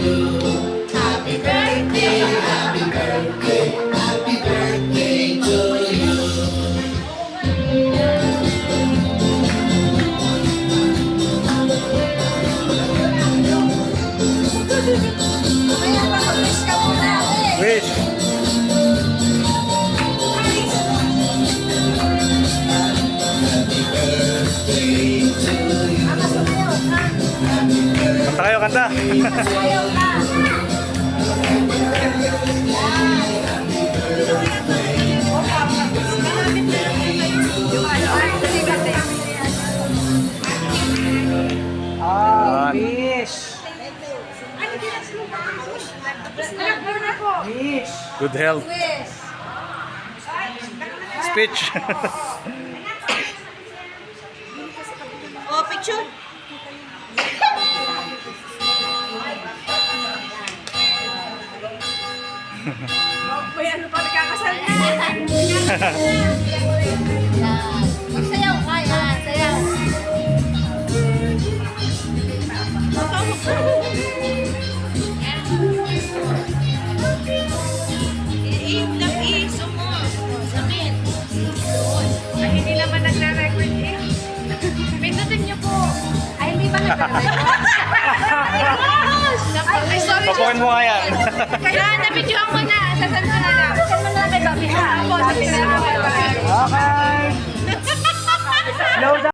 Happy birthday, happy birthday, happy birthday to you. Mamaya pa, mag-wish ka muna. Wish. Kanta kayo, kanta. Ayaw ka. Wish. Wish. Good health. Wish. Speech. Oh, picture. May ano pa nagkakasal na. Magsayaw ka yan. Sayaw. Iso mo. Sabihin. Ay, hindi naman nagre-record eh. Pindutin niyo po. Ay, hindi ba nagre-record? Ay, sorry. Papukin mo nga yan. Kaya, nabidyoan mo na. Sasandan